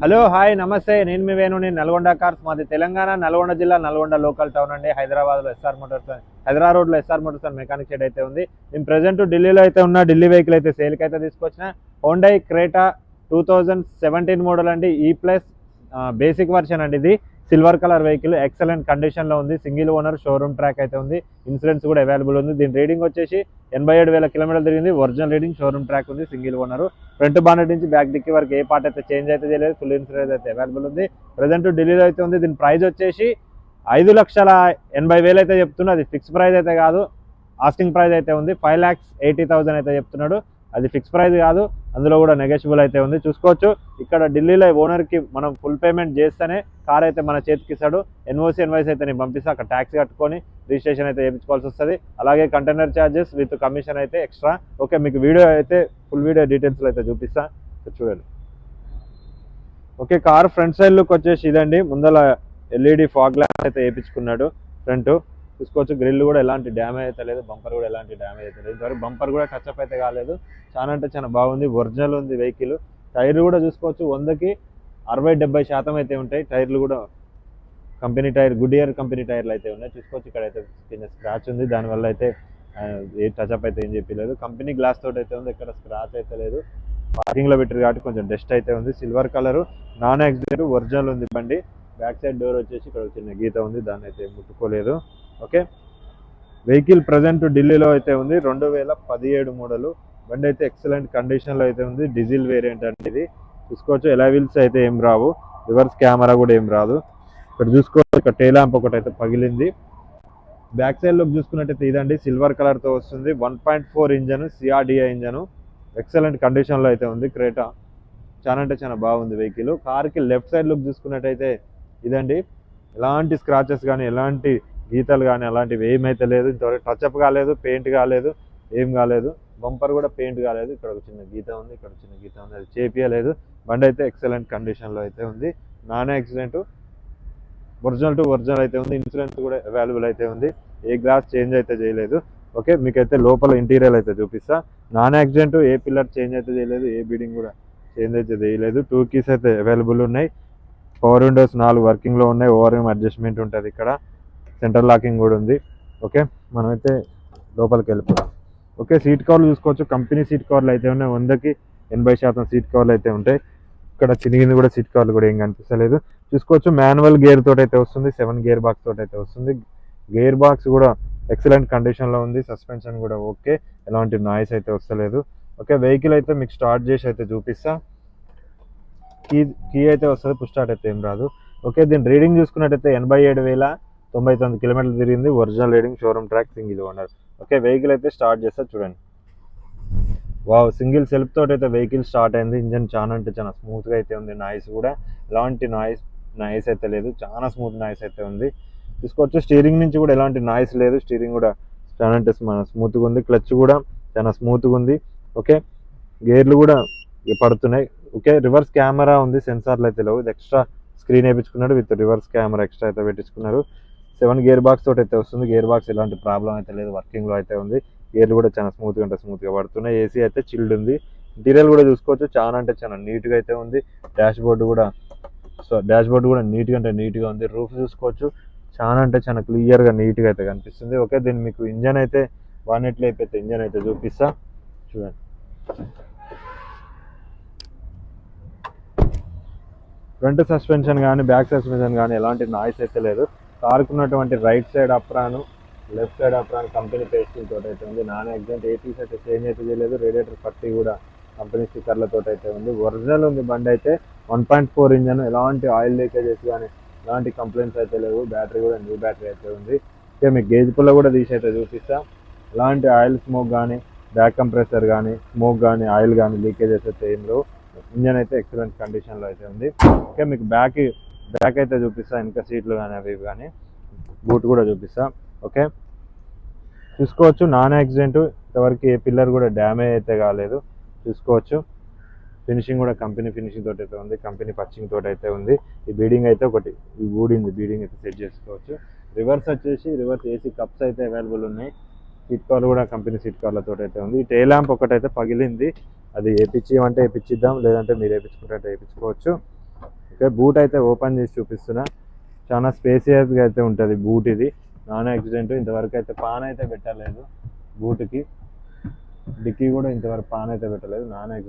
Hello hi నమస్తే, నేను మీ వేణుని. Nalgonda cars మాది తెలంగాణ, నల్గొండ జిల్లా, నల్గొండ లోకల్ టౌన్ అండి. హైదరాబాద్లో ఎస్ఆర్ మోటార్స్, హైదరాబాద్ రోడ్లో SR Motors and mechanic shed అయితే ఉంది. నేను ప్రజెంట్ ఢిల్లీలో అయితే ఉన్నా. ఢిల్లీ వెహికల్ అయితే సేల్కి అయితే తీసుకొచ్చిన హోండై క్రేటా 2017 మోడల్ అండి. ఈ ప్లస్ బేసిక్ వర్షన్ అండి. ఇది సిల్వర్ కలర్ వెహికల్, ఎక్సలెంట్ కండిషన్లో ఉంది. సింగిల్ ఓనర్, షోరూమ్ ట్రాక్ అయితే ఉంది. ఇన్సూరెన్స్ కూడా అవైలబుల్ ఉంది. దీని రీడింగ్ వచ్చేసి 87,000 కిలోమీటర్లు తిరిగింది. ఒరిజినల్ రీడింగ్, షోరూమ్ ట్రాక్ ఉంది. Single owner. ఫ్రంట్ బానెట్ నుంచి బ్యాక్ డిక్కీ వరకు ఏ పార్ట్ అయితే చేంజ్ అయితే చేయలేదు. ఫుల్ ఇన్సూరెన్స్ అయితే అవైలబుల్ ఉంది. ప్రజెంట్ ఢిల్లీలో అయితే ఉంది. దీని ప్రైస్ వచ్చేసి 5,80,000 అయితే చెప్తున్నా. అది ఫిక్స్ ప్రైస్ అయితే కాదు, ఆస్కింగ్ ప్రైస్ అయితే ఉంది. 5,80,000 అయితే చెప్తున్నాడు. అది ఫిక్స్ ప్రైస్ కాదు, అందులో కూడా నెగోషియబుల్ అయితే ఉంది. చూసుకోవచ్చు, ఇక్కడ ఢిల్లీలో ఓనర్కి మనం ఫుల్ పేమెంట్ చేస్తేనే కార్ అయితే మన చేతికి ఇస్తాడు. ఎన్ఓసి ఎన్వైస్ అయితే నేను పంపిస్తే అక్కడ ట్యాక్స్ కట్టుకొని రిజిస్ట్రేషన్ అయితే చేయించుకోవాల్సి వస్తుంది. అలాగే కంటైనర్ ఛార్జెస్ విత్ కమిషన్ అయితే ఎక్స్ట్రా. ఓకే, మీకు వీడియో అయితే ఫుల్ వీడియో డీటెయిల్స్లో అయితే చూపిస్తా, చూడండి. Okay, car front side look వచ్చేసి ఇదండి. ముందల ఎల్ఈడి ఫాగ్ గ్లాస్ అయితే వేయించుకున్నాడు. ఫ్రంట్ చూసుకోవచ్చు, గ్రిల్ కూడా ఎలాంటి డ్యామేజ్ అయితే లేదు. బంపర్ కూడా ఎలాంటి డ్యామేజ్ అయితే లేదు. ఇంతవరకు బంపర్ కూడా టచ్అప్ అయితే కాలేదు. చాలా అంటే చాలా బాగుంది. ఒరిజినల్ ఉంది వెహికల్. టైర్లు కూడా చూసుకోవచ్చు, 100కి 60-70% అయితే ఉంటాయి. టైర్లు కూడా కంపెనీ టైర్, గుడ్ కంపెనీ టైర్లు అయితే ఉన్నాయి. చూసుకోవచ్చు, ఇక్కడ అయితే చిన్న స్క్రాచ్ ఉంది. దానివల్ల అయితే ఏ టచ్అప్ అయితే ఏం చెప్పలేదు. కంపెనీ గ్లాస్ తోటి అయితే ఉంది, ఇక్కడ స్క్రాచ్ అయితే లేదు. పార్కింగ్లో పెట్టారు కాబట్టి కొంచెం డస్ట్ అయితే ఉంది. Silver colour, non accident, original ఉంది బండి. బ్యాక్ సైడ్ డోర్ వచ్చేసి ఇక్కడ చిన్న గీత ఉంది, దాన్ని అయితే ముట్టుకోలేదు. ఓకే, వెహికల్ ప్రజెంట్ ఢిల్లీలో అయితే ఉంది. 2017 మోడల్ బండి అయితే ఎక్సలెంట్ కండిషన్లో అయితే ఉంది. డీజిల్ వేరియంట్ అనేది చూసుకోవచ్చు. ఎలా వీల్స్ అయితే ఏం రావు, రివర్స్ కెమెరా కూడా ఏం రాదు. ఇక్కడ చూసుకోవచ్చు, ఇక్కడ టైల్ ల్యాంప్ ఒకటి అయితే పగిలింది. బ్యాక్ సైడ్ లుక్ చూసుకున్నట్టయితే ఇదండి, సిల్వర్ కలర్తో వస్తుంది. 1.4 ఇంజన్, సిఆర్డిఐ ఇంజన్, ఎక్సలెంట్ కండిషన్లో అయితే ఉంది. క్రేటా చాలా అంటే చాలా బాగుంది వెహికల్. కార్కి లెఫ్ట్ సైడ్ లుక్ చూసుకున్నట్టయితే ఇదండి, ఎలాంటి స్క్రాచెస్ కానీ ఎలాంటి గీతలు కానీ అలాంటివి ఏమైతే లేదు. ఇంతవరకు టచ్అప్ కాలేదు, పెయింట్ కాలేదు, ఏం కాలేదు. బంపర్ కూడా పెయింట్ కాలేదు. ఇక్కడ ఒక చిన్న గీత ఉంది, ఇక్కడ చిన్న గీత ఉంది, అది చేపియలేదు. బండి అయితే ఎక్సలెంట్ కండిషన్లో అయితే ఉంది. Non accident, original to original అయితే ఉంది. ఇన్సూరెన్స్ కూడా అవైలబుల్ అయితే ఉంది. ఏ గ్లాస్ చేంజ్ అయితే చేయలేదు. ఓకే, మీకైతే లోపల ఇంటీరియర్ అయితే చూపిస్తా. నాన్ యాక్సిడెంట్, ఏ పిల్లర్ చేంజ్ అయితే చేయలేదు, ఏ బీడింగ్ కూడా చేంజ్ అయితే చేయలేదు. 2 కీస్ అయితే అవైలబుల్ ఉన్నాయి. పవర్ విండోస్ 4 వర్కింగ్లో ఉన్నాయి. ఓఆర్ఎం అడ్జస్ట్మెంట్ ఉంటుంది. ఇక్కడ సెంటర్ లాకింగ్ కూడా ఉంది. ఓకే, మనమైతే లోపలికి వెళ్ళిపోతాం. ఓకే, సీట్ కవర్లు చూసుకోవచ్చు, కంపెనీ సీట్ కవర్లు అయితే ఉన్నాయి. 100కి 80% సీట్ కవర్లు అయితే ఉంటాయి. ఇక్కడ చినిగింది కూడా సీట్ కవర్లు కూడా ఏం కనిపిస్తలేదు. చూసుకోవచ్చు, మాన్యువల్ గేర్ తోటి అయితే వస్తుంది. 7 గేర్ బాక్స్ తోటి అయితే వస్తుంది. గేర్ బాక్స్ కూడా ఎక్సలెంట్ కండిషన్లో ఉంది. సస్పెన్షన్ కూడా ఓకే, ఎలాంటి నాయిస్ అయితే వస్తలేదు. ఓకే, వెహికల్ అయితే మీకు స్టార్ట్ చేసి అయితే చూపిస్తా. కీ అయితే వస్తుంది, పుష్ స్టార్ట్ అయితే ఏం రాదు. ఓకే, దీని రీడింగ్ చూసుకున్నట్టయితే 87,099 కిలోమీటర్లు తిరిగింది. Original reading, showroom track, single owner. Okay, vehicle అయితే స్టార్ట్ చేస్తా, చూడండి. వావ్, సింగిల్ సెల్ఫ్ తోటి అయితే వెహికల్ స్టార్ట్ అయింది. ఇంజన్ చాలా అంటే చాలా స్మూత్గా అయితే ఉంది. నాయిస్ కూడా ఎలాంటి నాయిస్ అయితే లేదు. చాలా స్మూత్ నాయిస్ అయితే ఉంది. చూసుకోవచ్చు, స్టీరింగ్ నుంచి కూడా ఎలాంటి నాయిస్ లేదు. స్టీరింగ్ కూడా చాలా అంటే స్మూత్గా ఉంది. క్లచ్ కూడా చాలా స్మూత్గా ఉంది. ఓకే, గేర్లు కూడా పడుతున్నాయి. ఓకే, రివర్స్ కెమెరా ఉంది, సెన్సార్లు అయితే లేవు. ఇది ఎక్స్ట్రా స్క్రీన్ వేయించుకున్నాడు, విత్ రివర్స్ కెమెరా ఎక్స్ట్రా అయితే పెట్టించుకున్నారు. 7 గేర్ బాక్స్ తోటి అయితే వస్తుంది. గేర్ బాక్స్ ఎలాంటి ప్రాబ్లం అయితే లేదు, వర్కింగ్లో అయితే ఉంది. గేర్లు కూడా చాలా స్మూత్గా అంటే స్మూత్గా పడుతున్నాయి. ఏసీ అయితే చిల్డ్ ఉంది. ఇంటీరియర్ కూడా చూసుకోవచ్చు, చాలా అంటే చాలా నీట్గా అయితే ఉంది. డాష్ బోర్డు కూడా నీట్గా అంటే నీట్గా ఉంది. రూఫ్ చూసుకోవచ్చు, చాలా అంటే చాలా క్లియర్గా నీట్గా అయితే కనిపిస్తుంది. ఓకే, దీన్ని మీకు ఇంజన్ అయితే వానెట్లో అయిపోతే ఇంజన్ అయితే చూపిస్తా, చూడండి. ఫ్రంట్ సస్పెన్షన్ కానీ బ్యాక్ సస్పెన్షన్ కానీ ఎలాంటి నాయిస్ అయితే లేదు. కార్కు ఉన్నటువంటి right side అప్రాను, left side apron company pasting తోటి అయితే ఉంది. నాన్ యాక్సిడెంట్, ఏపీస్ అయితే చేంజ్ అయితే చేయలేదు. రేడియేటర్ పట్టి కూడా కంపెనీ స్టిక్కర్లతో అయితే ఉంది. ఒరిజినల్ ఉంది బండి అయితే. 1.4 ఇంజన్, ఎలాంటి ఆయిల్ లీకేజెస్ కానీ ఎలాంటి కంప్లైంట్స్ అయితే లేవు. బ్యాటరీ కూడా న్యూ బ్యాటరీ అయితే ఉంది. ఓకే, మీకు గేజ్ పుల్ల కూడా తీసి అయితే చూపిస్తా. ఎలాంటి ఆయిల్ స్మోక్ కానీ, బ్యాక్ కంప్రెసర్ కానీ, స్మోక్ కానీ, ఆయిల్ కానీ లీకేజెస్ అయితే ఏం లేవు. ఇంజన్ అయితే ఎక్సలెంట్ కండిషన్లో అయితే ఉంది. ఓకే, మీకు బ్యాక్ అయితే చూపిస్తా. ఇంకా సీట్లు కానీ అవి కానీ, బూట్ కూడా చూపిస్తా. ఓకే, చూసుకోవచ్చు, నాన్ యాక్సిడెంట్, ఇంతవరకు ఏ పిల్లర్ కూడా డ్యామేజ్ అయితే కాలేదు. చూసుకోవచ్చు, ఫినిషింగ్ కూడా కంపెనీ ఫినిషింగ్ తోటి అయితే ఉంది. కంపెనీ పచ్చింగ్ తోటి అయితే ఉంది. ఈ బీడింగ్ అయితే ఒకటి ఊడింది, బీడింగ్ అయితే సెట్ చేసుకోవచ్చు. రివర్స్ వచ్చేసి రివర్స్ ఏసీ కప్స్ అయితే అవైలబుల్ ఉన్నాయి. సీట్ కవర్ కూడా కంపెనీ సీట్ కవర్లతో అయితే ఉంది. ఈ టైల్ ల్యాంప్ ఒకటైతే పగిలింది, అది వేయించిద్దాం, లేదంటే మీరు వేయించుకుంటే వేయించుకోవచ్చు. ఓకే, బూట్ అయితే ఓపెన్ చేసి చూపిస్తున్నా. చాలా స్పేసియస్గా అయితే ఉంటుంది బూట్. ఇది నాన్ యాక్సిడెంట్. ఇంతవరకు అయితే పాన్ అయితే పెట్టలేదు బూట్కి. డిక్కీ కూడా ఇంతవరకు పాన్ అయితే పెట్టలేదు, నాన్ యాక్సిడెంట్.